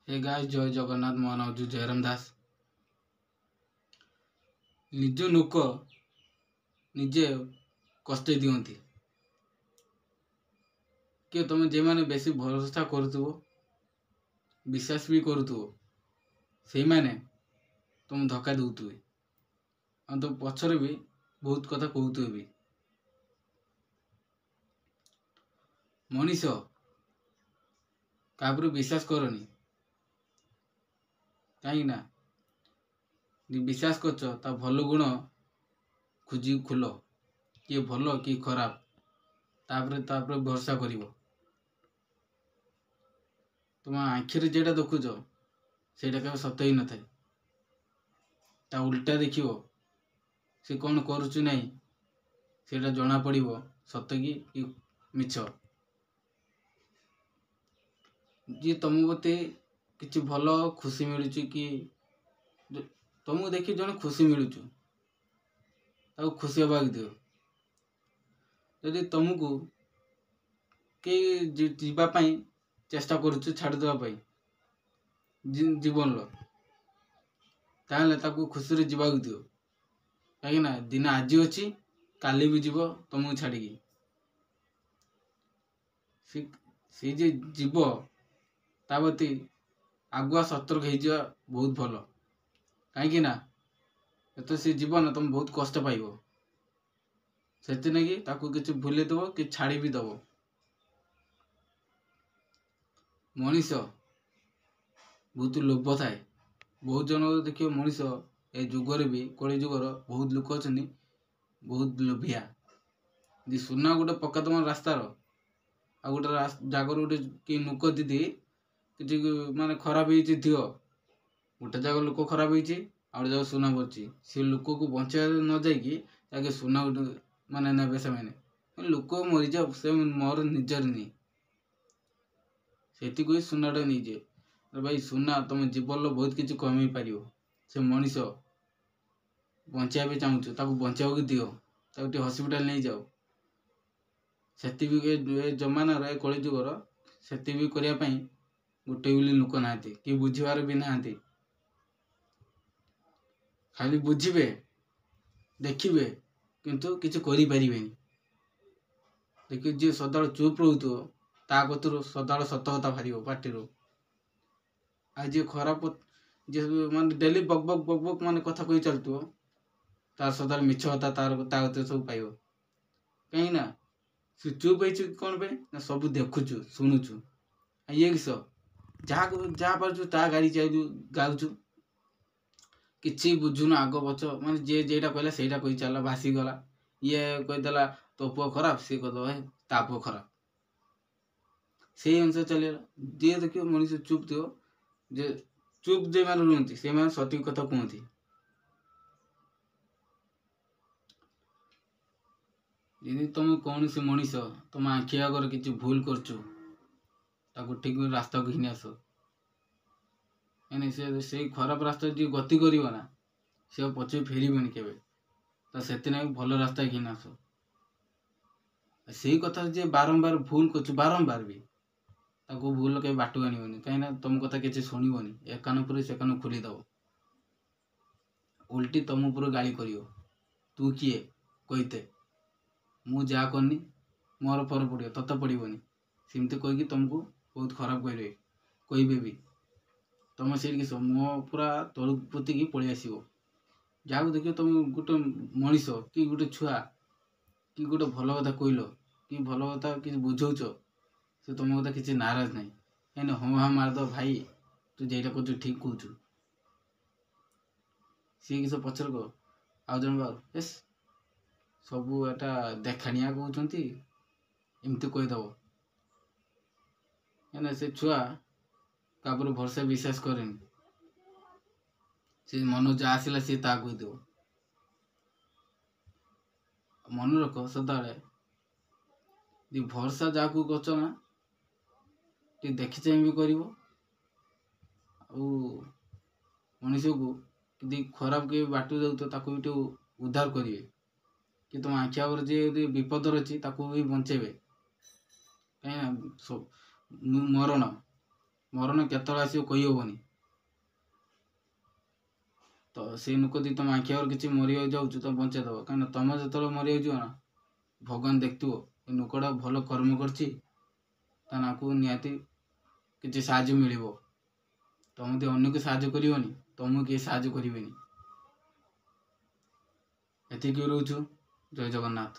Hey guys, जय जगन्नाथ। मो नाम हूँ जयराम दास। निज लोक निजे कष्ट दियंती कि तुम जे माने बेसी भरोसा करुथुवो विश्वास भी करुथुवो से माने तुम धक्का दउथुवे और तुम पछरे भी बहुत कथा कहउथुवे भी। मनीष कापर विश्वास करनी कहीं ना विश्वास करछ ता भल गुण खोजी खुल किए भल कि खराब तापर भरोसा करिवो। तुम आखिर जेटा देखुच सेटा केवल सत ही न थाए, ता उल्टा देखिवो से कौन करुचु नहीं सेटा जना पड़िवो सत कि मिछ। जी तुम बते किछि भल खुशी मिलुची कि तुमको देखि जन खुशी मिलुचु ताऊ खुशी हबाक दियो। यदि तुमको के जीवा पाई चेष्टा करुचु छाड़ देवा पाई जीवन लो ताहले ताकू खुशी रे जीवाक दियो। कहीं ना दिन आज अच्छी काली भी जीव तुमको छाड़ी सी जे जीव तावती आगुआ सतर्क हो बहुत भल। कहीं ना तो सी जीवन तुम बहुत कष्ट पाइब से किसी भूले दब कि छाड़ी भी दब। मनीष बहुत लोभ थाए। बहुत जन देखिए मनीष ए जुगर भी कली जुगर बहुत लोक अच्छा बहुत लोभिया। जी सुना गोटे पक्का तुम रास्तार आ गोटे जगर गोटे कि लोक दीदी कि माने खराब हो गोटे जगह लोक खराब हो जगह सुना पड़ी से लोक को बचा न जाकि सुना गोटे माने ने से मैंने लोक मरीजा से मोर निजर नहीं से सुनाटा नहीं जाए भाई सुना तुम जीवन बहुत किसी कमे पार से मनीष बचाई चाहूँ ताकू बचाव दियो ताकू हस्पिटाल नहीं जाओ से जमानार ए कली जुगर से करने गोटे बोली लोक ना कि बुझार भी ना खाली बुझे देखिए किंतु किसी करें देखिए जी सदा चुप रोथो ता कतु सदा सत कथा बाहर पार्टी आज जी खराब जी माने डेली बक बक बक बक माने कथा कही चलत तार सदा मिछ कथा तार सब पाइब। कहीं ना से चुप है कौन पे ना सब देखुचु शुणुचु ये किस जहाँ पार्चु ता गाड़ी गाउचु किसी बुझुन आग पछ माने जे जेटा कहला सेटा कही चला भासी गला ये कहीदेला तो पुआ खराब सी कह ता पुआ खराब से अनुसार चलेगा। जी देखिए मनीष चुप थो जे चुप जे मैंने रुहति से मैंने सठिक कथा कहती। यदि तुम कौन से मनीष तुम आखि आगर किसी भूल करचु ठीक रास्ता को घिनी आस से खराब रास्ता जी गति करना से पचे फेरबनी के तो से भल रास्ता घिनी आस से कथा जे बारंबार भूल कर बारंबार भी ताको भूल के बाटू आनबनी कहीं तुम कथा किसी शुणबनी ए कान पर से कान खोलीदब उल्टी तुम उपर गाली कर तू किए कहते मु जा करनी मोर पर पड़ो तत पड़ोनी सेमती कहीकि तुमको बहुत खराब कहे भी तुम से किस मो पूरा तलु पोतिकी पलि आस जहाँ देख तुम गोटे मनीष कि गोटे छुआ कि गोटे भल कथा कहल कि भल कथा कि बुझौच से तुम कथा किसी नाराज ना कहीं हाँ हाँ मारद भाई तू जेटा कर ठीक कहचु सी किस पचर कह आउ जन बाबू एस सबू एटा देखाणिया कहते एमती कहीदब कहीं से छुआ कापर भरसा विश्वास करेनि से मन जहाँ आसला सी ता कहीदेव। मन रख सदा भरसा जहाँ को गच ना देखी चाह भी कर मनीष को कि खराब के बाटू जाऊ भी उद्धार करेंगे कि तुम आखि आगर जी विपदर अच्छी भी बचेबे कहीं मरण ମରଣ କେତେବେଳେ ଆସିବ କହିହେବନି। ତ ସେଇ ଲୋକ ଯଦି ତମ ଆଖି ଆଗରେ କିଛି ମରିବାକୁ ଯାଉଛୁ ତ ବଞ୍ଚେଇ ଦେବ। କାହିଁକିନା ତମେ ଯେତେବେଳେ ମରିବାକୁ ଯିବ ନା ଭଗବାନ ଦେଖିଥିବ ଏ ଲୋକଟା ଭଲ କର୍ମ କରିଛି, ତା ନାକୁ ନିହାତି କିଛି ସାହାଯ୍ୟ ମିଳିବ। ତମେ ଯଦି ଅନ୍ୟକୁ ସାହାଯ୍ୟ କରିବନି ତମକୁ କେହି ସାହାଯ୍ୟ କରିବେନି। ଏତିକି ରହୁଛୁ। ଜୟ ଜଗନ୍ନାଥ।